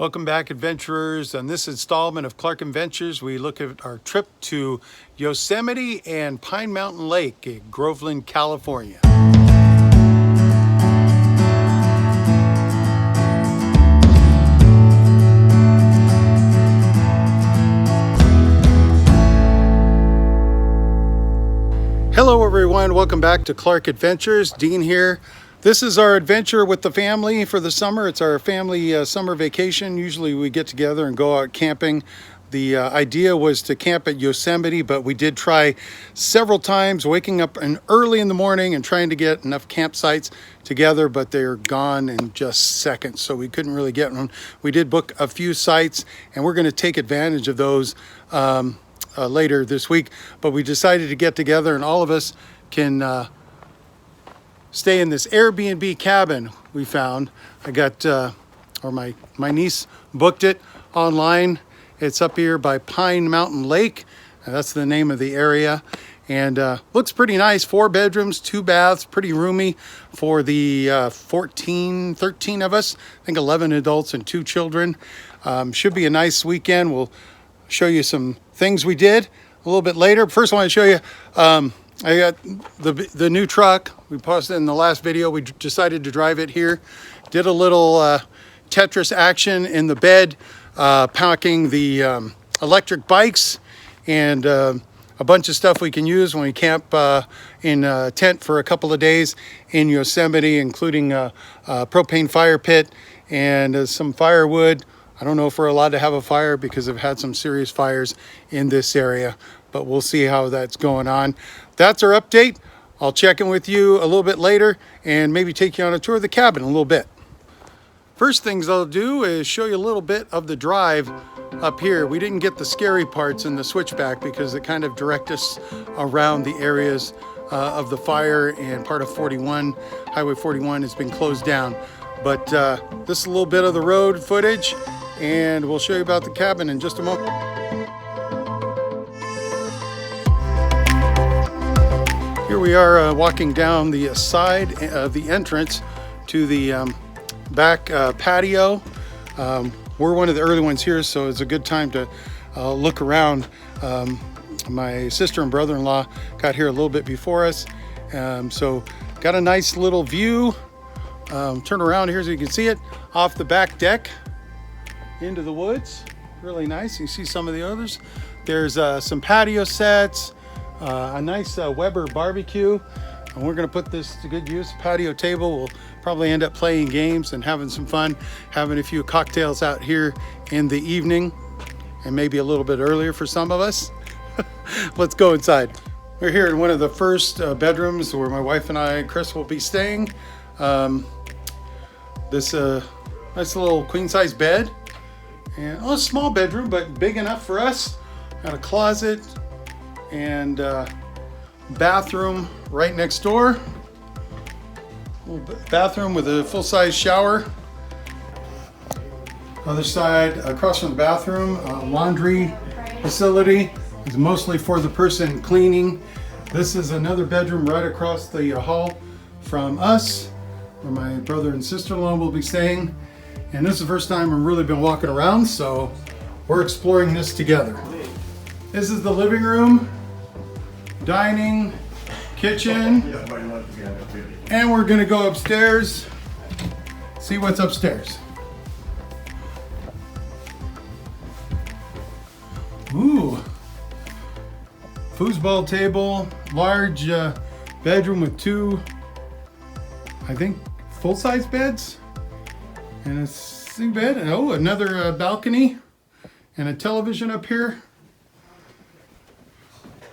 Welcome back, adventurers. On this installment of Clark Adventures, we look at our trip to Yosemite and Pine Mountain Lake in Groveland, California. Hello everyone, welcome back to Clark Adventures. Dean here. This is our adventure with the family for the summer. It's our family summer vacation. Usually we get together and go out camping. The idea was to camp at Yosemite, but we did try several times, waking up early in the morning and trying to get enough campsites together, but they're gone in just seconds, so we couldn't really get one. We did book a few sites, and we're going to take advantage of those later this week, but we decided to get together and all of us can stay in this AirBnB cabin we found. I got, my niece booked it online. It's up here by Pine Mountain Lake. That's the name of the area. And looks pretty nice. 4 bedrooms, 2 baths, pretty roomy for the 13 of us. I think 11 adults and 2 children. Should be a nice weekend. We'll show you some things we did a little bit later. First I want to show you, I got the new truck. We posted in the last video. We decided to drive it here. Did a little Tetris action in the bed, packing the electric bikes and a bunch of stuff we can use when we camp in a tent for a couple of days in Yosemite, including a propane fire pit and some firewood. I don't know if we're allowed to have a fire because I've had some serious fires in this area, but we'll see how that's going on. That's our update. I'll check in with you a little bit later and maybe take you on a tour of the cabin a little bit. First things I'll do is show you a little bit of the drive up here. We didn't get the scary parts in the switchback because it kind of direct us around the areas of the fire, and part of 41, Highway 41 has been closed down. But this is a little bit of the road footage, and we'll show you about the cabin in just a moment. Here we are walking down the side of the entrance to the back patio. We're one of the early ones here, so it's a good time to look around. My sister and brother-in-law got here a little bit before us, so got a nice little view. Turn around here so you can see it off the back deck into the woods. Really nice. You see some of the others. There's some patio sets, a nice Weber barbecue, and we're going to put this to good use. Patio table. We'll probably end up playing games and having some fun, having a few cocktails out here in the evening, and maybe a little bit earlier for some of us. Let's go inside. We're here in one of the first bedrooms where my wife and I, Chris, will be staying. This nice little queen-size bed, and a small bedroom, but big enough for us. Got a closet and bathroom right next door. Little bathroom with a full-size shower. Other side, across from the bathroom, laundry facility. It's mostly for the person cleaning. This is another bedroom right across the hall from us, where my brother and sister-in-law will be staying. And this is the first time I've really been walking around, so we're exploring this together. This is the living room, dining, kitchen, and we're gonna go upstairs, see what's upstairs. Ooh, foosball table, large bedroom with 2, I think, full-size beds and a single bed. And oh, another balcony and a television up here.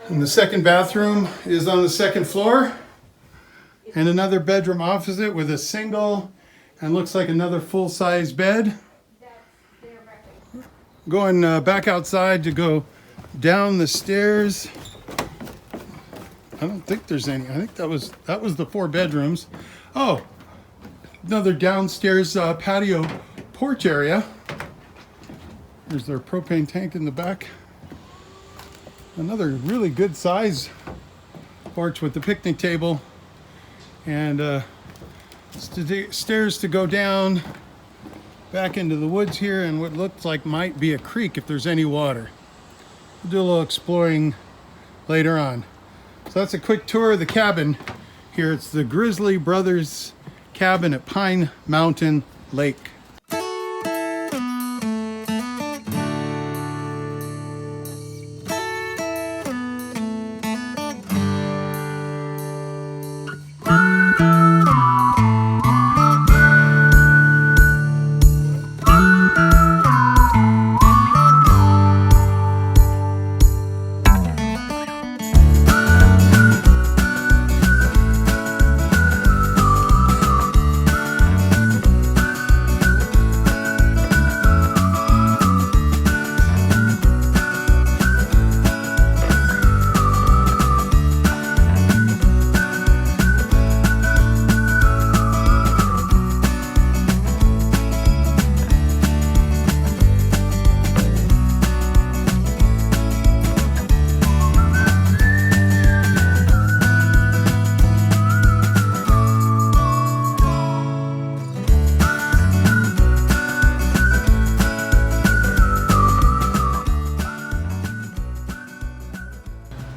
And the second bathroom is on the second floor, and another bedroom opposite with a single and looks like another full-size bed. Going back outside to go down the stairs. I don't think there's any. I think that was the 4 bedrooms. Oh, another downstairs patio porch area. There's their propane tank in the back. Another really good size porch with the picnic table, and stairs to go down back into the woods here and what looks like might be a creek if there's any water. We'll do a little exploring later on. So that's a quick tour of the cabin here. It's the Grizzly Brothers cabin at Pine Mountain Lake.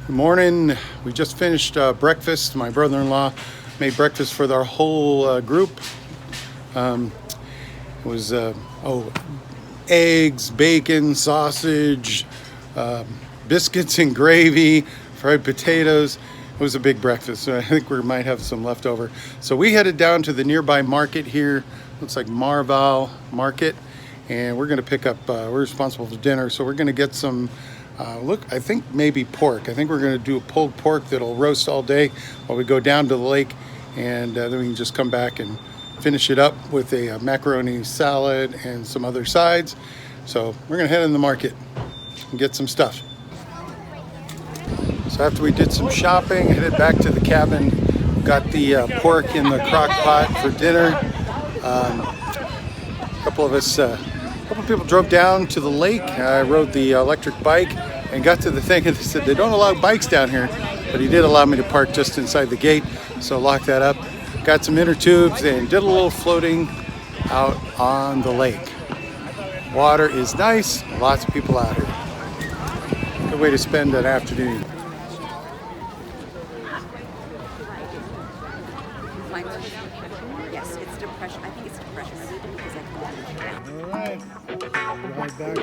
Good morning. We just finished breakfast. My brother-in-law made breakfast for our whole group. It was eggs, bacon, sausage, biscuits and gravy, fried potatoes. It was a big breakfast. So I think we might have some left over. So we headed down to the nearby market here. Looks like Marval Market. And we're going to pick up, we're responsible for dinner. So we're going to get some I think maybe pork. I think we're going to do a pulled pork that'll roast all day while we go down to the lake, and then we can just come back and finish it up with a macaroni salad and some other sides. So we're going to head in the market and get some stuff. So after we did some shopping, headed back to the cabin, got the pork in the crock pot for dinner. A couple of people drove down to the lake. I rode the electric bike and got to the thing, and they said they don't allow bikes down here, but he did allow me to park just inside the gate, so locked that up. Got some inner tubes and did a little floating out on the lake. Water is nice, lots of people out here. Good way to spend an afternoon. Yes, it's depression. I think it's depression. All right, ride back.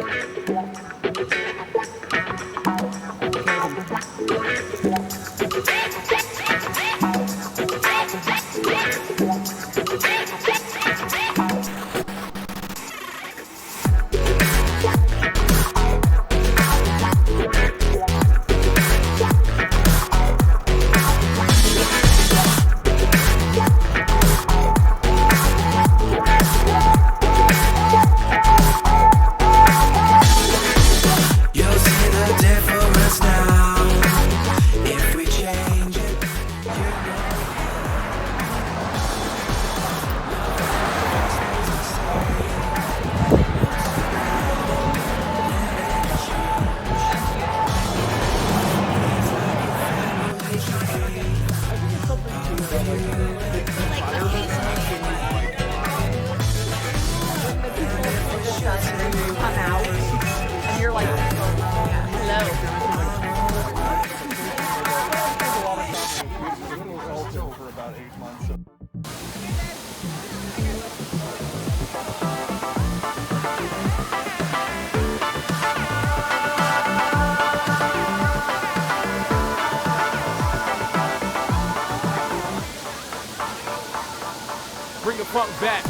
Bring the funk back.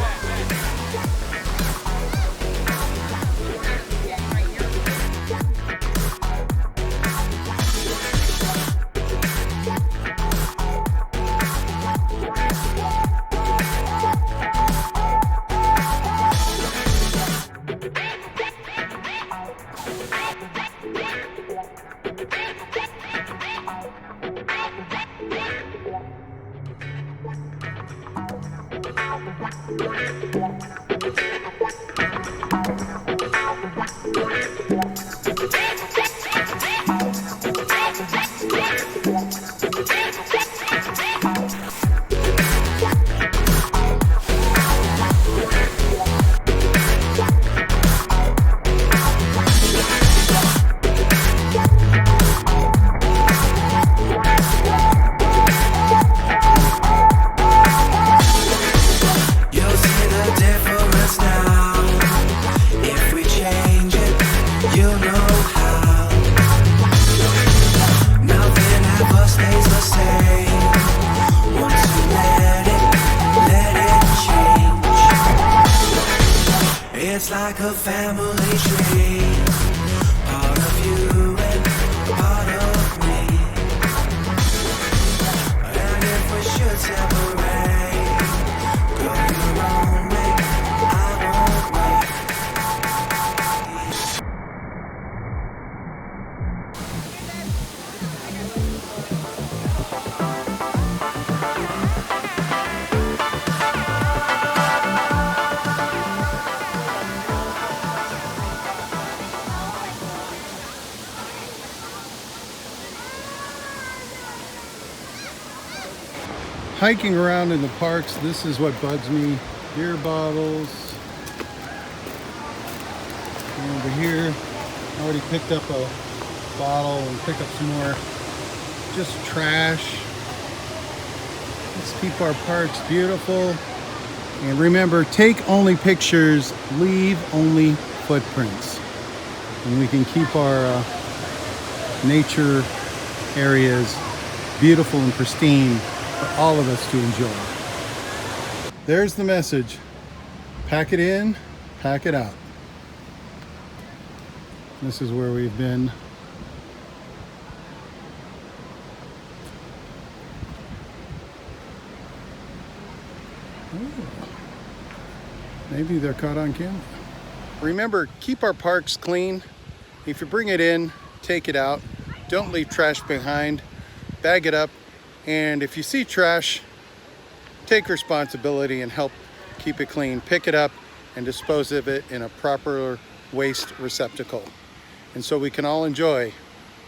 It's like a family tree, part of you and part of me. And if we should separate, go your own way, I won't wait. Hiking around in the parks, this is what bugs me. Beer bottles. And over here, I already picked up a bottle and pick up some more. Just trash. Let's keep our parks beautiful. And remember, take only pictures, leave only footprints. And we can keep our nature areas beautiful and pristine for all of us to enjoy. There's the message. Pack it in, pack it out. This is where we've been. Ooh. Maybe they're caught on camera. Remember, keep our parks clean. If you bring it in, take it out. Don't leave trash behind. Bag it up. And if you see trash, take responsibility and help keep it clean. Pick it up and dispose of it in a proper waste receptacle. And so we can all enjoy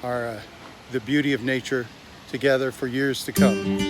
the beauty of nature together for years to come.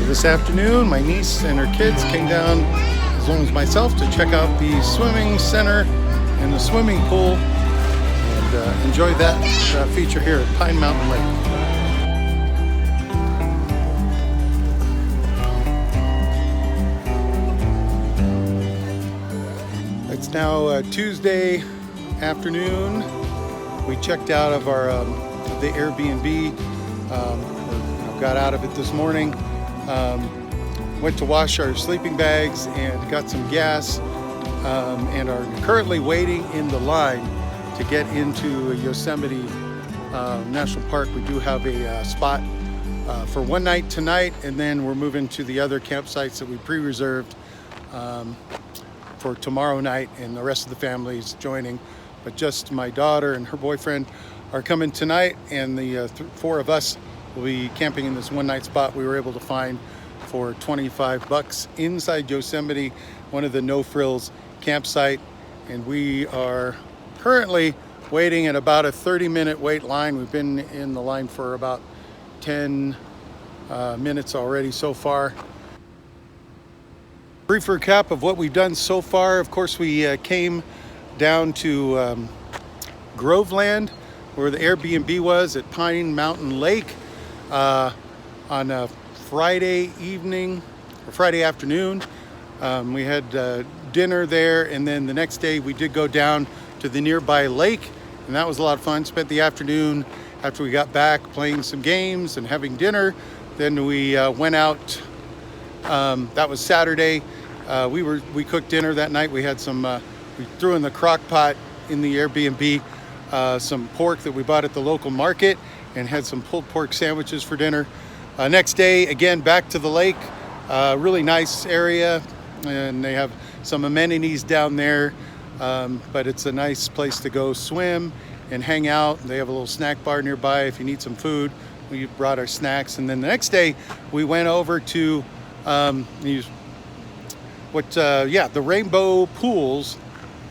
This afternoon, my niece and her kids came down, as well as myself, to check out the swimming center and the swimming pool and enjoy that feature here at Pine Mountain Lake. It's now Tuesday afternoon. We checked out of our the AirBnB, got out of it this morning. Went to wash our sleeping bags and got some gas, and are currently waiting in the line to get into Yosemite National Park. We do have a spot for one night tonight, and then we're moving to the other campsites that we pre-reserved for tomorrow night, and the rest of the family is joining. But just my daughter and her boyfriend are coming tonight, and the four of us will be camping in this one night spot we were able to find for $25 inside Yosemite, one of the no-frills campsite. And we are currently waiting at about a 30-minute wait line. We've been in the line for about 10 minutes already so far. Brief recap of what we've done so far. Of course, we came down to Groveland, where the Airbnb was at Pine Mountain Lake, on a Friday evening or Friday afternoon. We had dinner there, and then the next day we did go down to the nearby lake, and that was a lot of fun. Spent the afternoon after we got back playing some games and having dinner. Then we went out. That was Saturday. We cooked dinner that night. We had some. We threw in the crock pot in the Airbnb some pork that we bought at the local market, and had some pulled pork sandwiches for dinner. Next day, again, back to the lake, Really nice area, and they have some amenities down there, but it's a nice place to go swim and hang out. They have a little snack bar nearby if you need some food. We brought our snacks, and then the next day we went over to the Rainbow Pools,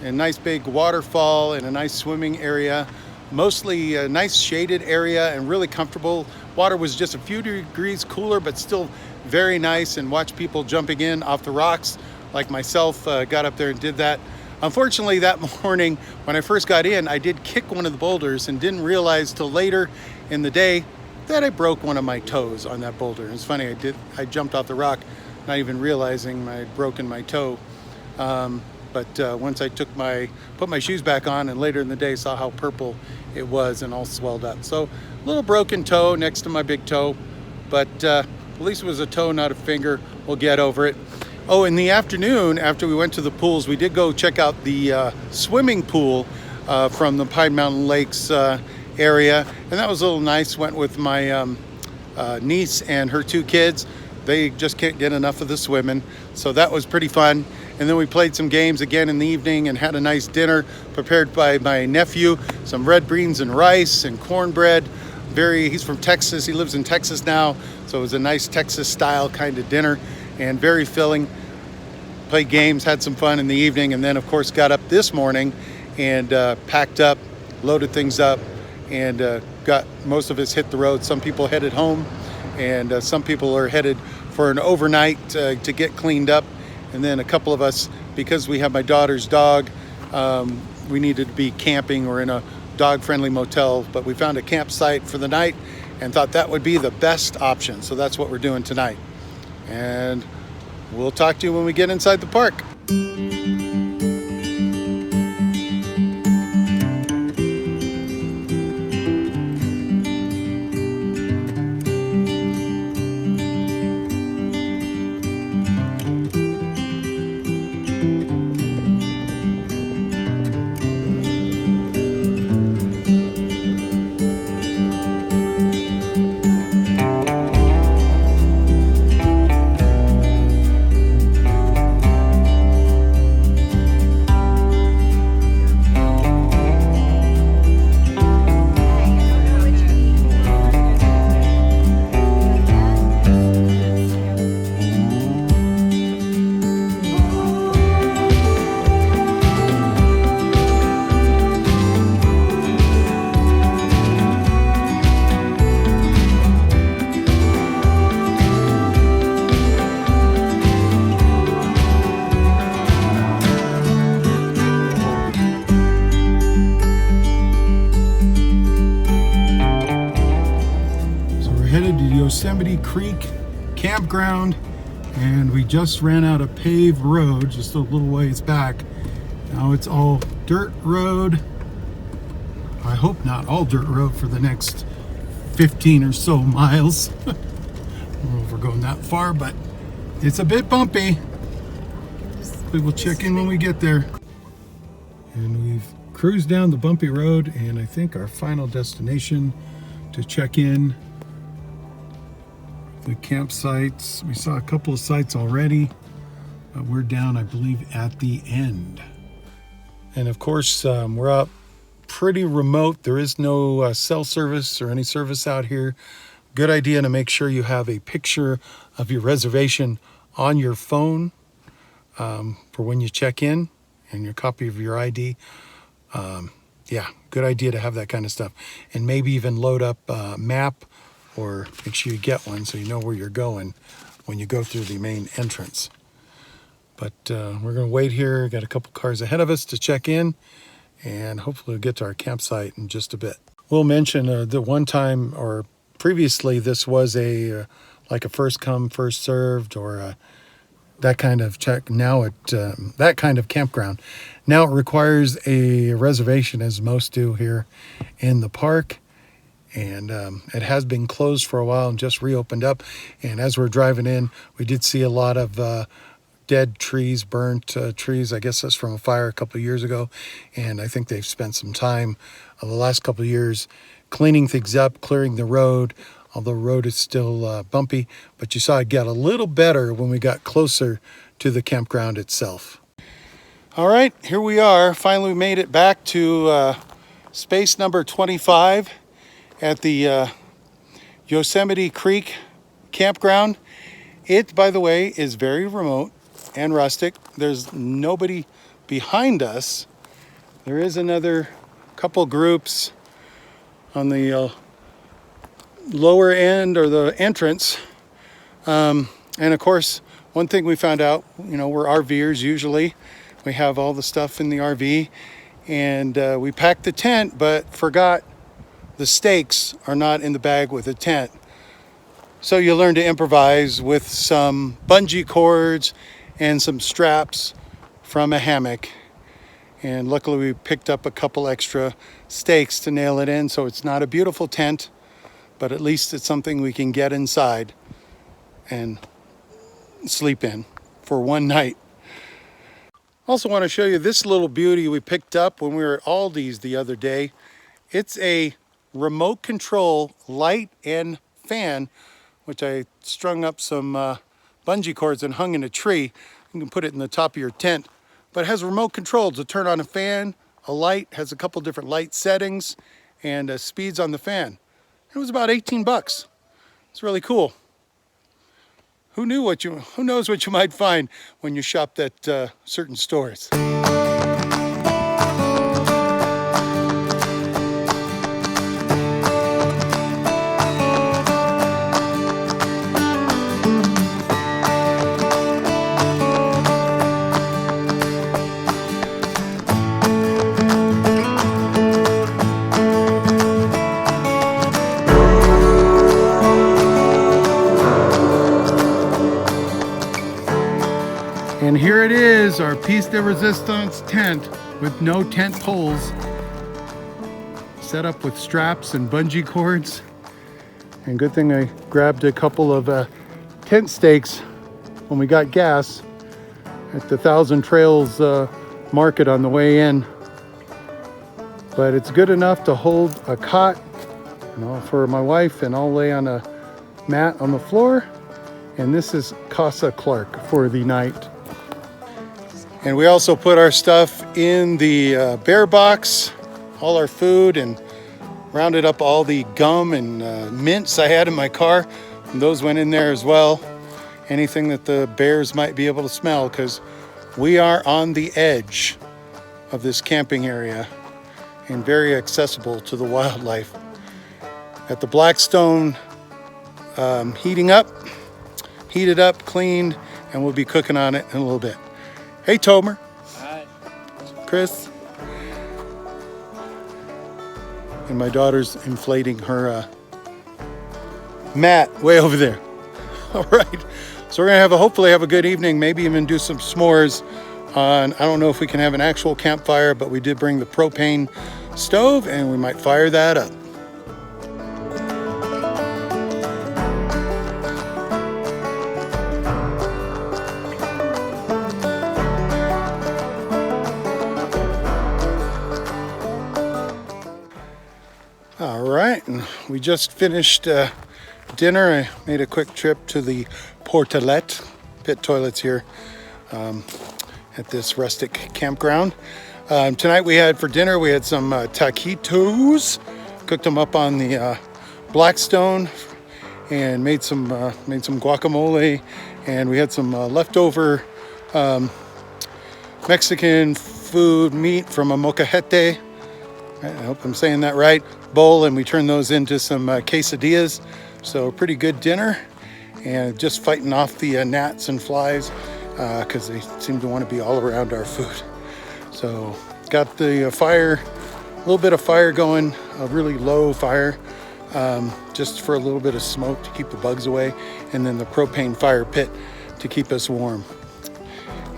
a nice big waterfall and a nice swimming area. Mostly a nice shaded area and really comfortable. Water was just a few degrees cooler, but still very nice, and watch people jumping in off the rocks like myself. Got up there and did that. Unfortunately, that morning when I first got in, I did kick one of the boulders and didn't realize till later in the day that I broke one of my toes on that boulder. It's funny, I jumped off the rock not even realizing I'd broken my toe. But once I put my shoes back on, and later in the day saw how purple it was and all swelled up. So a little broken toe next to my big toe, but at least it was a toe, not a finger. We'll get over it. Oh, in the afternoon, after we went to the pools, we did go check out the swimming pool from the Pine Mountain Lakes area, and that was a little nice. Went with my niece and her 2 kids. They just can't get enough of the swimming, so that was pretty fun. And then we played some games again in the evening and had a nice dinner prepared by my nephew, some red beans and rice and cornbread. He's from Texas, he lives in Texas now, so it was a nice Texas style kind of dinner and very filling. Played games, had some fun in the evening, and then of course got up this morning and packed up, loaded things up, and got most of us hit the road. Some people headed home, and some people are headed for an overnight to get cleaned up. And then a couple of us, because we have my daughter's dog, we needed to be camping or in a dog-friendly motel, but we found a campsite for the night and thought that would be the best option. So that's what we're doing tonight. And we'll talk to you when we get inside the park. Yosemite Creek campground, and we just ran out of paved road just a little ways back. Now it's all dirt road. I hope not all dirt road for the next 15 or so miles. I don't know if we're going that far, but it's a bit bumpy. We will check in when we get there. And we've cruised down the bumpy road, and I think our final destination to check in the campsites. We saw a couple of sites already, but we're down, I believe, at the end. And of course, we're out pretty remote. There is no cell service or any service out here. Good idea to make sure you have a picture of your reservation on your phone for when you check in, and your copy of your ID. Yeah, good idea to have that kind of stuff. And maybe even load up a map, or make sure you get one so you know where you're going when you go through the main entrance. But we're going to wait here. Got a couple cars ahead of us to check in, and hopefully we'll get to our campsite in just a bit. We'll mention that one time, or previously, this was like a first come, first served, or that kind of check. Now that kind of campground. Now it requires a reservation, as most do here in the park. And it has been closed for a while and just reopened up. And as we're driving in, we did see a lot of dead trees, burnt trees. I guess that's from a fire a couple of years ago. And I think they've spent some time the last couple of years cleaning things up, clearing the road although the road is still bumpy, but you saw it get a little better when we got closer to the campground itself. All right, here we are. Finally made it back to space number 25 at the Yosemite Creek campground. It, by the way, is very remote and rustic. There's nobody behind us. There is another couple groups on the lower end or the entrance. And of course, one thing we found out, we're RVers usually. We have all the stuff in the RV, and we packed the tent, but forgot the stakes are not in the bag with the tent. So you learn to improvise with some bungee cords and some straps from a hammock. And luckily we picked up a couple extra stakes to nail it in, so it's not a beautiful tent, but at least it's something we can get inside and sleep in for one night. Also want to show you this little beauty we picked up when we were at Aldi's the other day. It's a remote control light and fan, which I strung up some bungee cords and hung in a tree. You can put it in the top of your tent, but it has remote control to turn on a fan, a light, has a couple different light settings, and speeds on the fan. It was about 18 bucks. It's really cool. Who knows what you might find when you shop at certain stores. And here it is, our piece de resistance tent with no tent poles, set up with straps and bungee cords. And good thing I grabbed a couple of tent stakes when we got gas at the Thousand Trails market on the way in. But it's good enough to hold a cot, for my wife, and I'll lay on a mat on the floor. And this is Casa Clark for the night. And we also put our stuff in the bear box, all our food, and rounded up all the gum and mints I had in my car. And those went in there as well. Anything that the bears might be able to smell, because we are on the edge of this camping area and very accessible to the wildlife. At the Blackstone, heated up, cleaned, and we'll be cooking on it in a little bit. Hey, Tomer. Hi. Chris. And my daughter's inflating her mat way over there. All right. So we're going to hopefully have a good evening, maybe even do some s'mores on, I don't know if we can have an actual campfire, but we did bring the propane stove and we might fire that up. All right, and we just finished dinner. I made a quick trip to the Portalet, pit toilets here at this rustic campground. Tonight we had for dinner, we had some taquitos, cooked them up on the Blackstone, and made some guacamole, and we had some leftover Mexican food meat from a molcajete. I hope I'm saying that right. Bowl, and we turned those into some quesadillas. So pretty good dinner, and just fighting off the gnats and flies because they seem to want to be all around our food. So got the fire, a little bit of fire going, a really low fire, just for a little bit of smoke to keep the bugs away, and then the propane fire pit to keep us warm.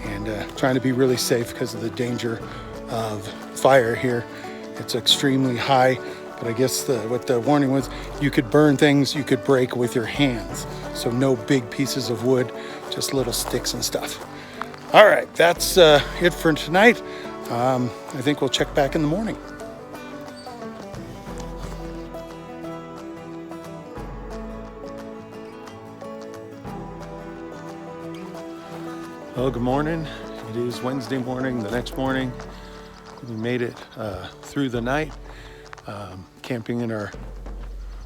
And trying to be really safe because of the danger of fire here. It's extremely high. But I guess what the warning was, you could burn things you could break with your hands. So no big pieces of wood, just little sticks and stuff. All right, that's it for tonight. I think we'll check back in the morning. Well, good morning. It is Wednesday morning. The next morning, we made it through the night, camping in our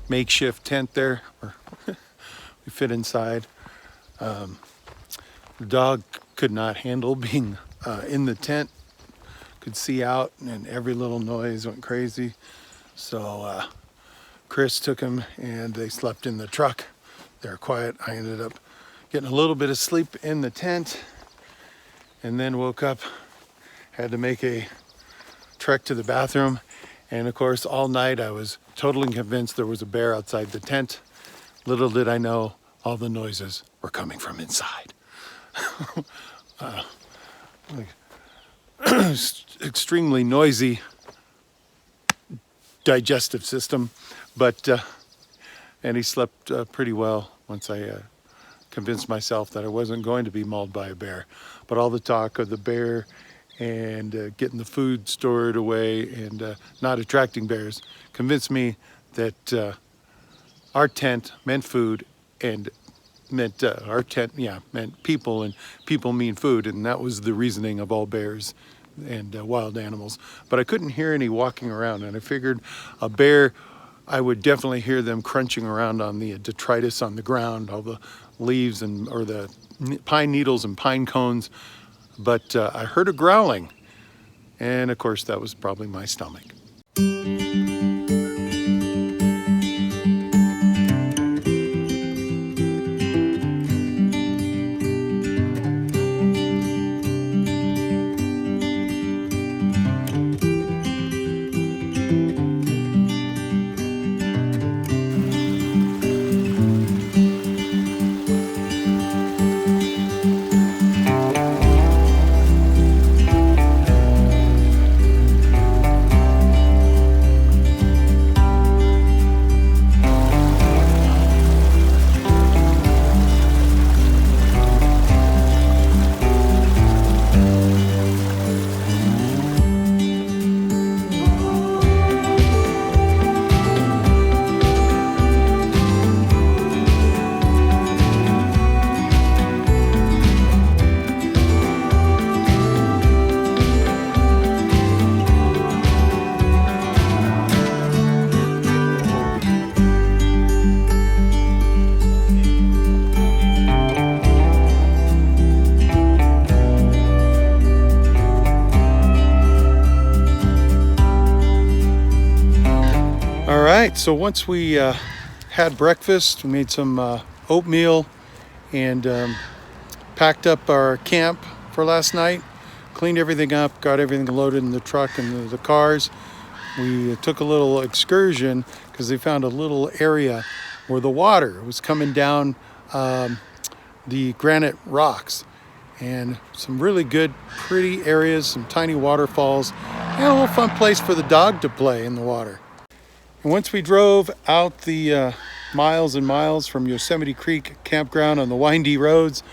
makeshift tent there. We fit inside. The dog could not handle being in the tent. Could see out, and every little noise went crazy. So Chris took him, and they slept in the truck. They were quiet. I ended up getting a little bit of sleep in the tent, and then woke up, had to make a trek to the bathroom. And of course, all night I was totally convinced there was a bear outside the tent. Little did I know, all the noises were coming from inside. Extremely noisy digestive system, but and he slept pretty well once I convinced myself that I wasn't going to be mauled by a bear. But all the talk of the bear and getting the food stored away and not attracting bears convinced me that our tent meant food and meant our tent, meant people, and people mean food, and that was the reasoning of all bears and wild animals. But I couldn't hear any walking around, and I figured a bear, I would definitely hear them crunching around on the detritus on the ground, all the leaves or the pine needles and pine cones. But I heard a growling, and of course that was probably my stomach. All right, so once we had breakfast, we made some oatmeal and packed up our camp for last night, cleaned everything up, got everything loaded in the truck and the cars. We took a little excursion because they found a little area where the water was coming down the granite rocks, and some really good, pretty areas, some tiny waterfalls, and a little fun place for the dog to play in the water. And once we drove out the miles and miles from Yosemite Creek campground on the windy roads,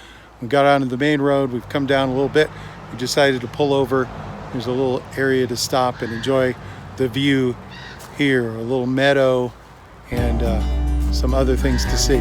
we got out on the main road. We've come down a little bit. We decided to pull over. There's a little area to stop and enjoy the view here, a little meadow and some other things to see.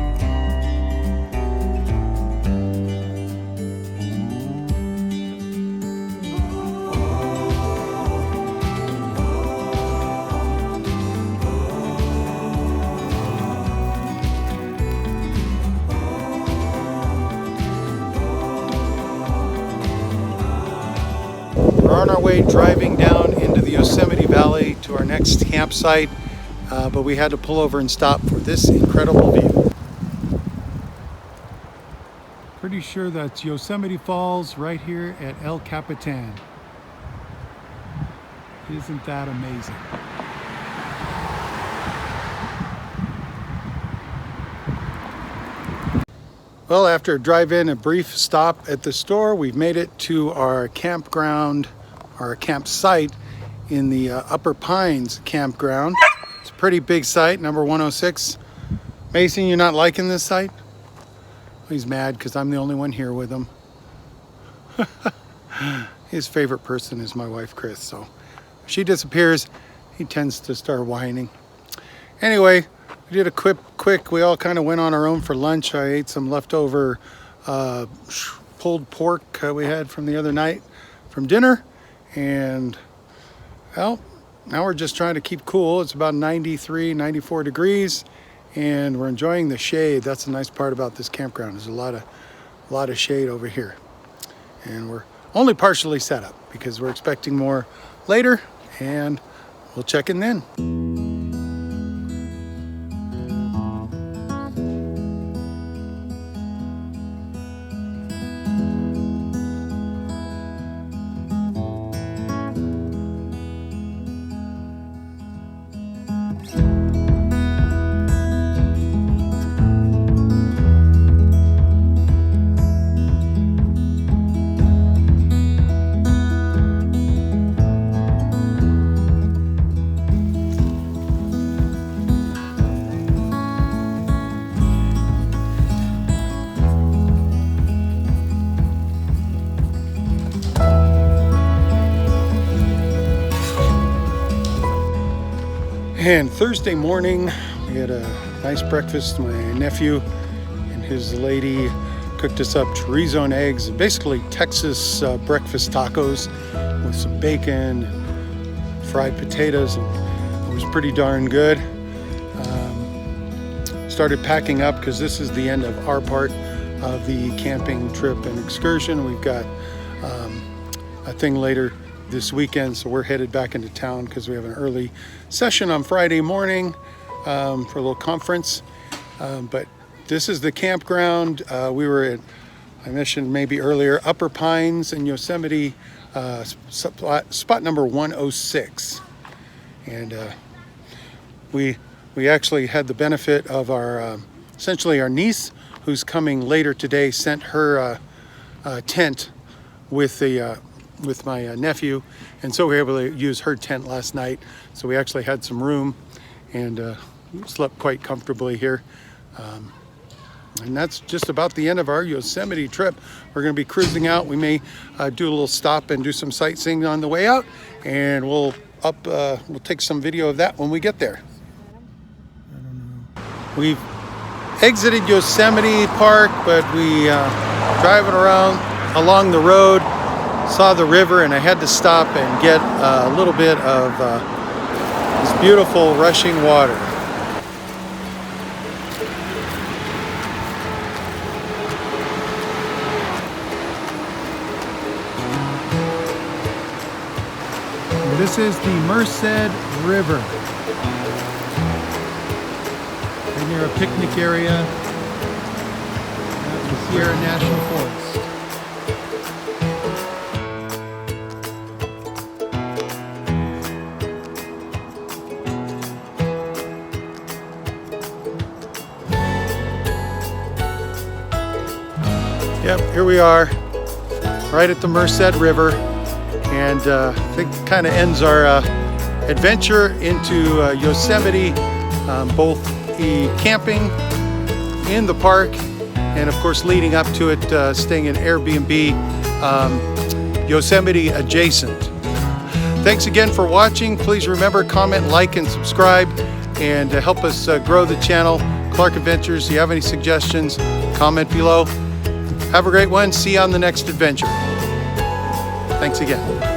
We're on our way driving down into the Yosemite Valley to our next campsite, but we had to pull over and stop for this incredible view. Pretty sure that's Yosemite Falls right here at El Capitan. Isn't that amazing? Well, after a drive-in, a brief stop at the store, we've made it to our campground, our campsite in the Upper Pines campground. It's a pretty big site, number 106. Mason, you're not liking this site? He's mad because I'm the only one here with him. His favorite person is my wife, Chris, so if she disappears, he tends to start whining. Anyway, we did a quick, we all kind of went on our own for lunch. I ate some leftover pulled pork we had from the other night from dinner. And well, now we're just trying to keep cool. It's about 93, 94 degrees, and we're enjoying the shade. That's the nice part about this campground. There's a lot of shade over here. And we're only partially set up because we're expecting more later, and we'll check in then. And Thursday morning, we had a nice breakfast. My nephew and his lady cooked us up chorizo and eggs, basically Texas breakfast tacos with some bacon and fried potatoes. And it was pretty darn good. Started packing up because this is the end of our part of the camping trip and excursion. We've got a thing later this weekend, so we're headed back into town because we have an early session on Friday morning for a little conference. But this is the campground. We were at, I mentioned maybe earlier, Upper Pines in Yosemite, spot number 106. And we actually had the benefit of our essentially our niece, who's coming later today, sent her tent with my nephew, and so we were able to use her tent last night. So we actually had some room and slept quite comfortably here. And that's just about the end of our Yosemite trip. We're going to be cruising out. We may do a little stop and do some sightseeing on the way out, and we'll take some video of that when we get there. I don't know. We've exited Yosemite Park, but we driving around along the road, saw the river, and I had to stop and get a little bit of this beautiful rushing water. This is the Merced River. Right near a picnic area at the Sierra National Forest. Yep, here we are, right at the Merced River, and I think kind of ends our adventure into Yosemite, both the camping in the park, and of course leading up to it, staying in AirBnB, Yosemite adjacent. Thanks again for watching. Please remember, comment, like, and subscribe, and help us grow the channel. Clark Adventures. If you have any suggestions, comment below. Have a great one. See you on the next adventure. Thanks again.